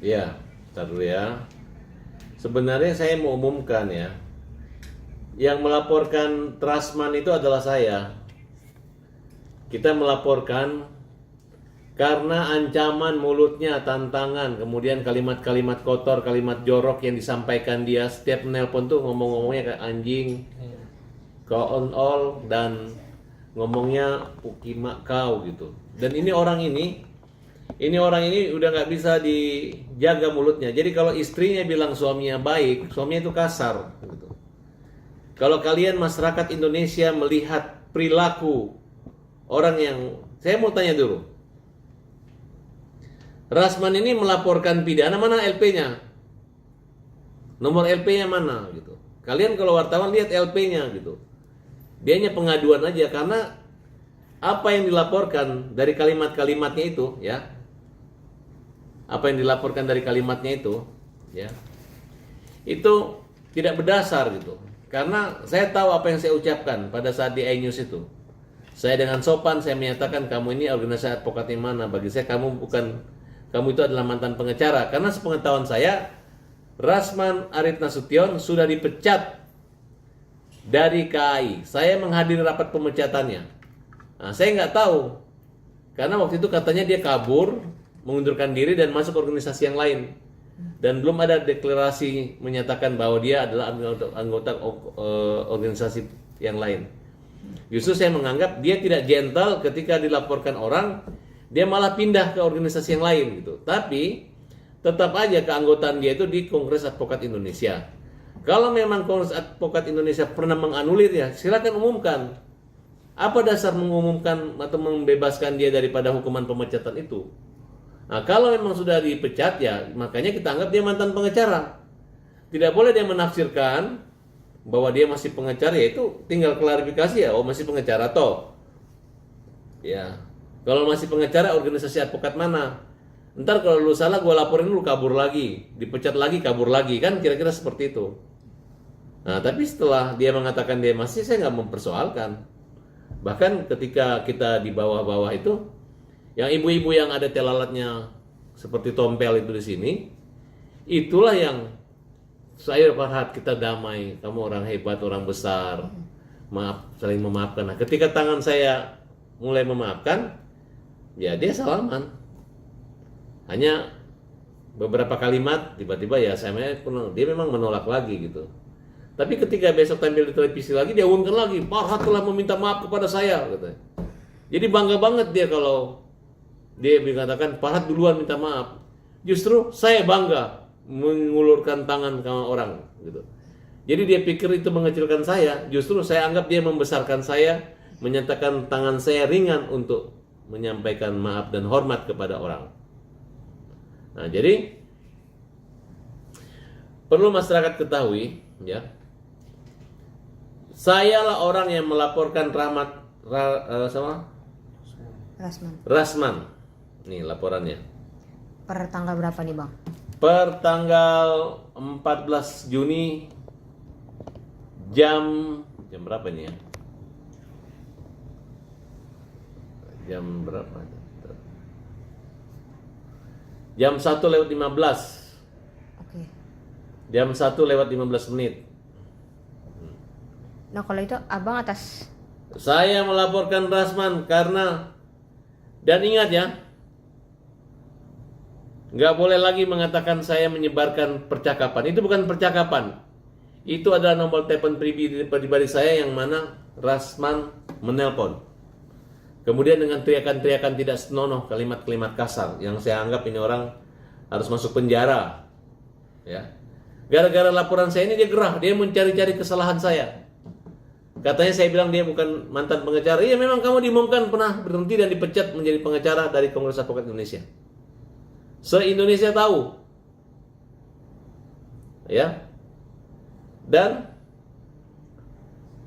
Ya, ntar dulu ya. Sebenarnya saya mau umumkan ya, yang melaporkan Trasman itu adalah saya. Kita melaporkan karena ancaman mulutnya, tantangan, kemudian kalimat-kalimat kotor, kalimat jorok yang disampaikan dia setiap menelpon tuh ngomong-ngomongnya kayak anjing, kau on all, dan ngomongnya pukimak kau gitu. Dan ini orang ini udah nggak bisa dijaga mulutnya. Jadi kalau istrinya bilang suaminya baik, suaminya itu kasar gitu. Kalau kalian masyarakat Indonesia melihat perilaku orang yang, saya mau tanya dulu, Rasman ini melaporkan pidana, mana LP-nya? Nomor LP-nya mana gitu. Kalian kalau wartawan lihat LP-nya gitu. Dia hanya pengaduan aja, karena apa yang dilaporkan dari kalimat-kalimatnya itu ya. Apa yang dilaporkan dari kalimatnya itu ya. Itu tidak berdasar gitu. Karena saya tahu apa yang saya ucapkan pada saat di iNews itu. Saya dengan sopan saya menyatakan kamu ini organisasi advokat yang mana? Bagi saya kamu itu adalah mantan pengacara. Karena sepengetahuan saya, Rasman Arit Nasution sudah dipecat dari KAI. Saya menghadiri rapat pemecatannya. Nah, saya nggak tahu. Karena waktu itu katanya dia kabur, mengundurkan diri dan masuk organisasi yang lain. Dan belum ada deklarasi menyatakan bahwa dia adalah anggota organisasi yang lain. Justru saya menganggap dia tidak gentle ketika dilaporkan orang, dia malah pindah ke organisasi yang lain gitu. Tapi tetap aja keanggotaan dia itu di Kongres Advokat Indonesia. Kalau memang Kongres Advokat Indonesia pernah menganulir ya, silakan umumkan. Apa dasar mengumumkan atau membebaskan dia daripada hukuman pemecatan itu? Nah, kalau memang sudah dipecat ya, makanya kita anggap dia mantan pengacara. Tidak boleh dia menafsirkan bahwa dia masih pengacara, ya itu tinggal klarifikasi ya, oh masih pengacara toh. Ya, kalau masih pengacara organisasi advokat mana? Ntar kalau lu salah gue laporin lu kabur lagi, dipecat lagi kabur lagi, kan kira-kira seperti itu. Nah, tapi setelah dia mengatakan dia masih, saya nggak mempersoalkan. Bahkan ketika kita di bawah-bawah itu, yang ibu-ibu yang ada telalatnya seperti tompel itu di sini, itulah yang saya Farhad, kita damai, kamu orang hebat, orang besar, maaf, saling memaafkan. Nah, ketika tangan saya mulai memaafkan, ya dia salaman. Hanya beberapa kalimat, tiba-tiba ya dia memang menolak lagi gitu. Tapi ketika besok tampil di televisi lagi, dia umumkan lagi, Farhad telah meminta maaf kepada saya, katanya. Jadi bangga banget dia kalau dia mengatakan Farhad duluan minta maaf. Justru saya bangga mengulurkan tangan ke orang gitu. Jadi dia pikir itu mengecilkan saya, justru saya anggap dia membesarkan saya, menyatakan tangan saya ringan untuk menyampaikan maaf dan hormat kepada orang. Nah, jadi perlu masyarakat ketahui ya. Sayalah orang yang melaporkan Rasman. Nih laporannya. Per tanggal berapa nih Bang? Per tanggal 14 Juni jam berapa nih ya? Jam berapa? Jam 1:15. Oke. Jam 1:15 menit. Nah kalau itu Abang atas. Saya melaporkan Rasman karena, dan ingat ya, nggak boleh lagi mengatakan saya menyebarkan percakapan. Itu bukan percakapan. Itu adalah nomor telepon pribadi saya yang mana Rasman menelpon. Kemudian dengan teriakan-teriakan tidak senonoh, kalimat-kalimat kasar yang saya anggap ini orang harus masuk penjara. Ya. Gara-gara laporan saya ini dia gerah, dia mencari-cari kesalahan saya. Katanya saya bilang dia bukan mantan pengacara. Iya, memang kamu diumumkan pernah berhenti dan dipecat menjadi pengacara dari Kongres Advokat Indonesia. Se-Indonesia tahu. Ya. Dan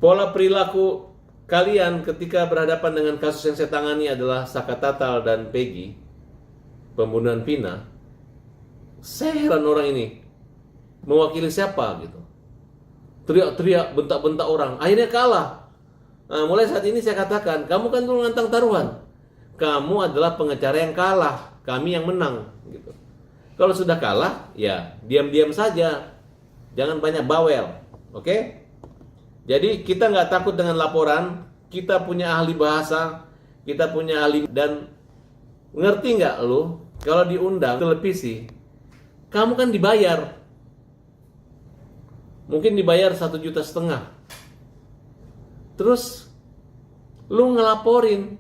pola perilaku kalian ketika berhadapan dengan kasus yang saya tangani adalah Saka Tatal dan Peggy, pembunuhan Vina. Saya heran orang ini mewakili siapa gitu. Teriak-teriak, bentak-bentak orang, akhirnya kalah. Nah, mulai saat ini saya katakan, kamu kan dulu ngantang taruhan. Kamu adalah pengacara yang kalah, kami yang menang gitu. Kalau sudah kalah, ya diam-diam saja. Jangan banyak bawel. Oke? Jadi kita nggak takut dengan laporan. Kita punya ahli bahasa. Kita punya ahli. Dan ngerti nggak lu? Kalau diundang televisi, kamu kan dibayar. Mungkin dibayar 1,5 juta. Terus lu ngelaporin.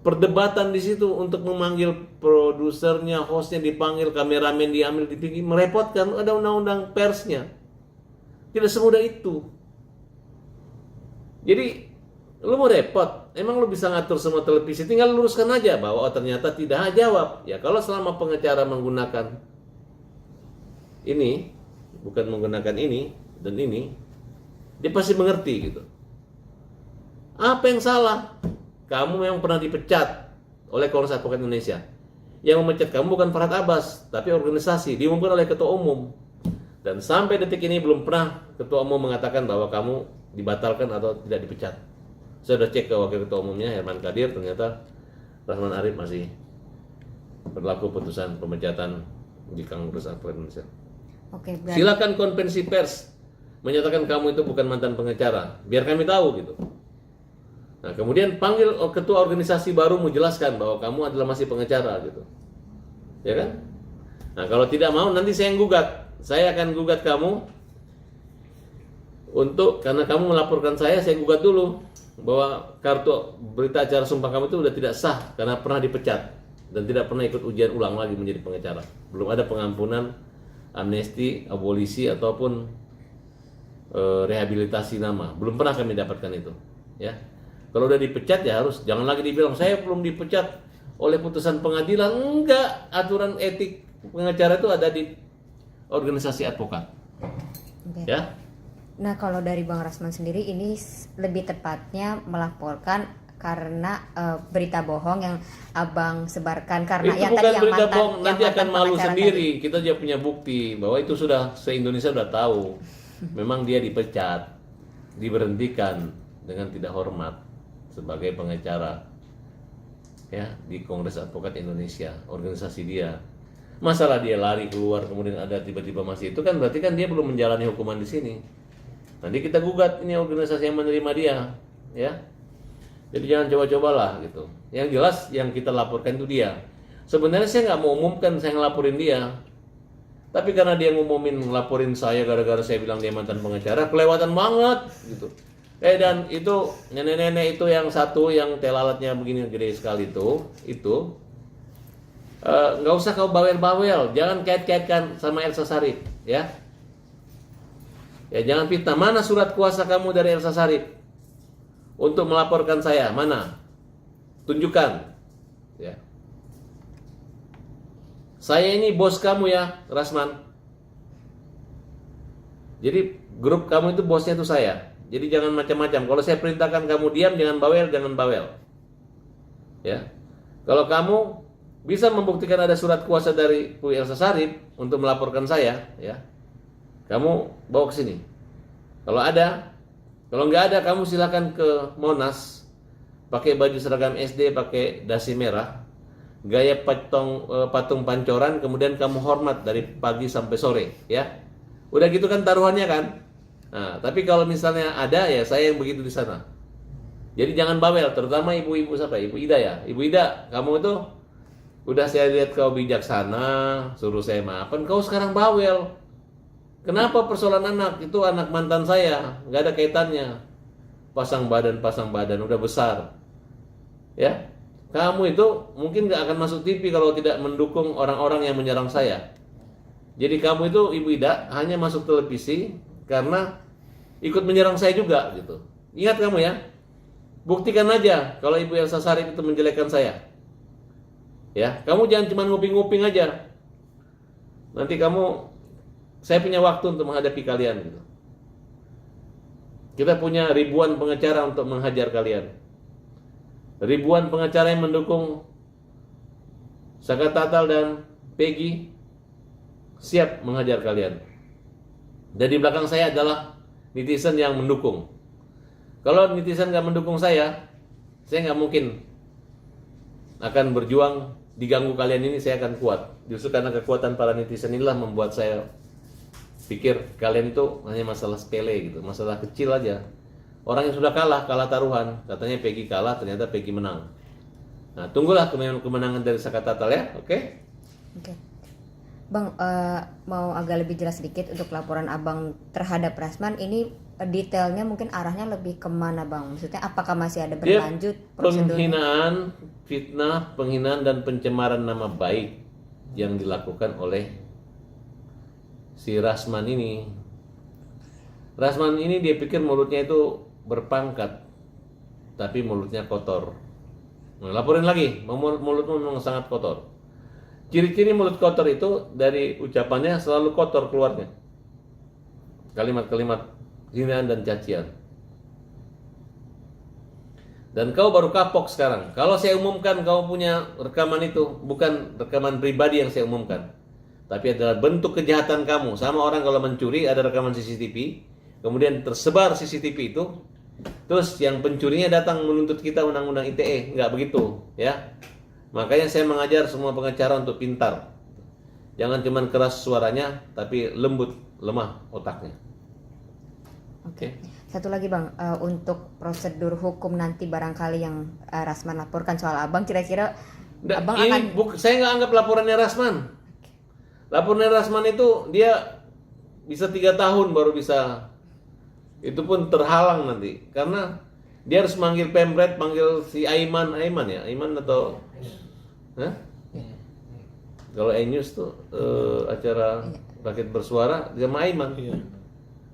Perdebatan di situ untuk memanggil produsernya, hostnya dipanggil, kameramen diambil, dipikir, merepotkan. Ada undang-undang persnya. Tidak semudah itu. Jadi lu mau repot, emang lu bisa ngatur semua televisi, tinggal luruskan aja bahwa ternyata tidak jawab. Ya kalau selama pengacara menggunakan ini, bukan menggunakan ini dan ini, dia pasti mengerti gitu. Apa yang salah? Kamu yang pernah dipecat oleh Kongres Advokat Indonesia. Yang memecat kamu bukan Farhad Abbas, tapi organisasi, diumumkan oleh Ketua Umum. Dan sampai detik ini belum pernah Ketua Umum mengatakan bahwa kamu dibatalkan atau tidak dipecat. Saya sudah cek ke Wakil Ketua Umumnya, Herman Kadir, ternyata Rahman Arif masih berlaku putusan pemecatan di Kongres Advokat Indonesia. Oke, berarti Silakan konvensi pers menyatakan kamu itu bukan mantan pengacara, biar kami tahu gitu. Nah, kemudian panggil ketua organisasi baru menjelaskan bahwa kamu adalah masih pengacara gitu. Ya kan? Nah, kalau tidak mau nanti saya yang gugat. Saya akan gugat kamu karena kamu melaporkan saya gugat dulu bahwa kartu berita acara sumpah kamu itu sudah tidak sah karena pernah dipecat dan tidak pernah ikut ujian ulang lagi menjadi pengacara. Belum ada pengampunan, amnesti, abolisi ataupun rehabilitasi nama. Belum pernah kami dapatkan itu, ya. Kalau udah dipecat ya harus, jangan lagi dibilang saya belum dipecat oleh putusan pengadilan. Enggak, aturan etik pengacara itu ada di organisasi advokat. Oke. Ya. Nah, kalau dari Bang Rasman sendiri ini lebih tepatnya melaporkan karena berita bohong yang Abang sebarkan karena Itu yang bukan tadi yang berita mantan bohong, yang nanti mantan akan malu pengacara sendiri. Kita juga punya bukti bahwa itu sudah se-Indonesia sudah tahu. Memang dia dipecat, diberhentikan dengan tidak hormat sebagai pengacara, ya, di Kongres Advokat Indonesia, organisasi dia. Masalah dia lari keluar kemudian ada tiba-tiba masih itu kan berarti kan dia belum menjalani hukuman di sini. Nanti kita gugat ini organisasi yang menerima dia, ya. Jadi jangan coba-cobalah gitu. Yang jelas yang kita laporkan itu dia. Sebenarnya saya nggak mau umumkan saya ngelaporin dia. Tapi karena dia ngumumin ngelaporin saya gara-gara saya bilang dia mantan pengacara, kelewatan banget gitu. Dan itu nenek-nenek itu yang satu yang telalatnya begini gede sekali itu nggak usah kau bawel-bawel, jangan kait-kaitkan sama Elsa Sharif, ya. Ya jangan fitnah. Mana surat kuasa kamu dari Elsa Sharif untuk melaporkan saya? Mana? Tunjukkan, ya. Saya ini bos kamu ya, Rasman. Jadi grup kamu itu bosnya itu saya. Jadi jangan macam-macam. Kalau saya perintahkan kamu diam, jangan bawel. Ya. Kalau kamu bisa membuktikan ada surat kuasa dari Bu Elsa Sharif untuk melaporkan saya, ya. Kamu bawa ke sini. Kalau ada, kalau nggak ada, kamu silakan ke Monas, pakai baju seragam SD, pakai dasi merah, gaya patung pancoran, kemudian kamu hormat dari pagi sampai sore, ya. Udah gitu kan taruhannya kan. Nah, tapi kalau misalnya ada ya saya yang begitu di sana. Jadi jangan bawel, terutama ibu-ibu siapa? Ibu Ida ya. Ibu Ida, kamu itu udah saya lihat kau bijaksana, suruh saya maafkan, kau sekarang bawel. Kenapa persoalan anak? Itu anak mantan saya, nggak ada kaitannya. Pasang badan udah besar. Ya. Kamu itu mungkin nggak akan masuk TV kalau tidak mendukung orang-orang yang menyerang saya. Jadi kamu itu Ibu Ida hanya masuk televisi karena ikut menyerang saya juga gitu. Ingat kamu ya. Buktikan aja kalau Ibu Elsa Sharif itu menjelekkan saya. Ya, kamu jangan cuma nguping-nguping aja. Nanti saya punya waktu untuk menghadapi kalian gitu. Kita punya ribuan pengacara untuk menghajar kalian. Ribuan pengacara yang mendukung Saka Tatal dan Peggy siap menghajar kalian. Dan di belakang saya adalah netizen yang mendukung. Kalau netizen nggak mendukung saya nggak mungkin akan berjuang diganggu kalian ini saya akan kuat. Justru karena kekuatan para netizen inilah membuat saya pikir kalian itu hanya masalah sepele gitu, masalah kecil aja. Orang yang sudah kalah taruhan, katanya Peggy kalah, ternyata Peggy menang. Nah, tunggulah kemenangan dari Sakatatal ya, oke? Oke. Bang, mau agak lebih jelas sedikit untuk laporan Abang terhadap Rasman ini detailnya mungkin arahnya lebih kemana Bang? Maksudnya apakah masih ada Dia berlanjut prosedurnya? penghinaan, fitnah, penghinaan dan pencemaran nama baik yang dilakukan oleh si Rasman ini. Rasman ini dia pikir mulutnya itu berpangkat, tapi mulutnya kotor. Nah, laporin lagi, mulutmu memang sangat kotor. Ciri-ciri mulut kotor itu dari ucapannya selalu kotor keluarnya. Kalimat-kalimat hinaan dan cacian. Dan kau baru kapok sekarang. Kalau saya umumkan kau punya rekaman itu, bukan rekaman pribadi yang saya umumkan, tapi adalah bentuk kejahatan kamu. Sama orang kalau mencuri ada rekaman CCTV, kemudian tersebar CCTV itu, terus yang pencurinya datang menuntut kita undang-undang ITE, nggak begitu, ya. Makanya saya mengajar semua pengacara untuk pintar. Jangan cuma keras suaranya, tapi lembut, lemah otaknya. Oke. Satu lagi Bang, untuk prosedur hukum nanti barangkali yang Rasman laporkan soal Abang, kira-kira Abang akan... Saya nggak anggap laporannya Rasman. Laporannya Rasman itu dia bisa 3 tahun baru bisa, itu pun terhalang nanti karena dia harus manggil Pemret, panggil si Aiman ya, Aiman atau kalau E-News tuh acara rakyat bersuara dia sama Aiman,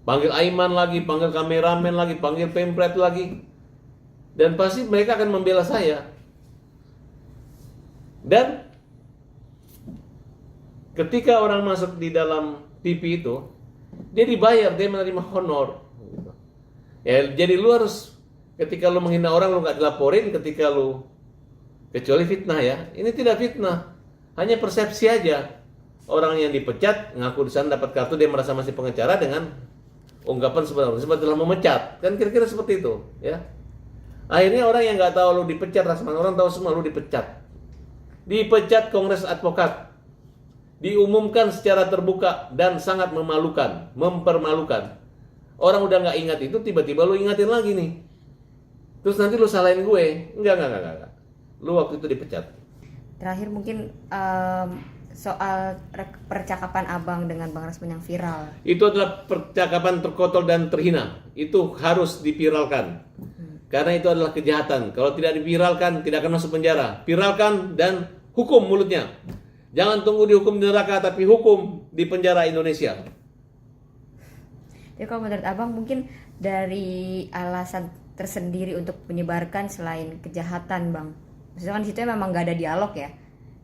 panggil Aiman lagi, panggil kameramen lagi, panggil Pemret lagi, dan pasti mereka akan membela saya. Dan ketika orang masuk di dalam TV itu, dia dibayar, dia menerima honor. Ya, jadi lu harus, ketika lu menghina orang lu nggak dilaporin, ketika lu, kecuali fitnah ya, ini tidak fitnah, hanya persepsi aja. Orang yang dipecat ngaku di sana dapat kartu, dia merasa masih pengacara dengan ungkapan sebenarnya telah memecat, kan kira-kira seperti itu, ya. Akhirnya orang yang nggak tahu lu dipecat, Rasman, orang tahu semua lu dipecat. Dipecat Kongres Advokat. Diumumkan secara terbuka dan sangat memalukan, mempermalukan. Orang udah nggak ingat itu, tiba-tiba lu ingatin lagi nih. Terus nanti lu salahin gue. Enggak. Lu waktu itu dipecat. Terakhir mungkin soal percakapan Abang dengan Bang Rasman yang viral. Itu adalah percakapan terkotor dan terhina. Itu harus diviralkan. Karena itu adalah kejahatan. Kalau tidak diviralkan, tidak akan masuk penjara. Viralkan dan hukum mulutnya. Jangan tunggu dihukum di neraka, tapi hukum di penjara Indonesia. Jadi kalau menurut Abang mungkin dari alasan tersendiri untuk menyebarkan selain kejahatan Bang. Maksudnya kan di situ memang nggak ada dialog ya.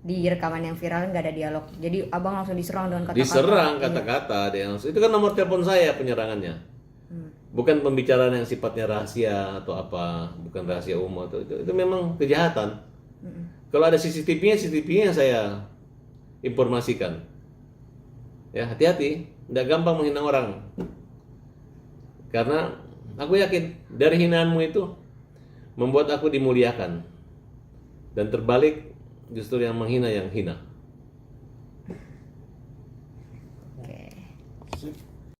Di rekaman yang viral nggak ada dialog. Jadi Abang langsung diserang dengan kata-kata. Diserang kata-kata. Itu kan nomor telepon saya penyerangannya. Bukan pembicaraan yang sifatnya rahasia atau apa. Bukan rahasia umum. Itu memang kejahatan. Kalau ada CCTV-nya saya informasikan. Ya, hati-hati, tidak gampang menghina orang. Karena aku yakin dari hinaanmu itu membuat aku dimuliakan. Dan terbalik, justru yang menghina yang hina.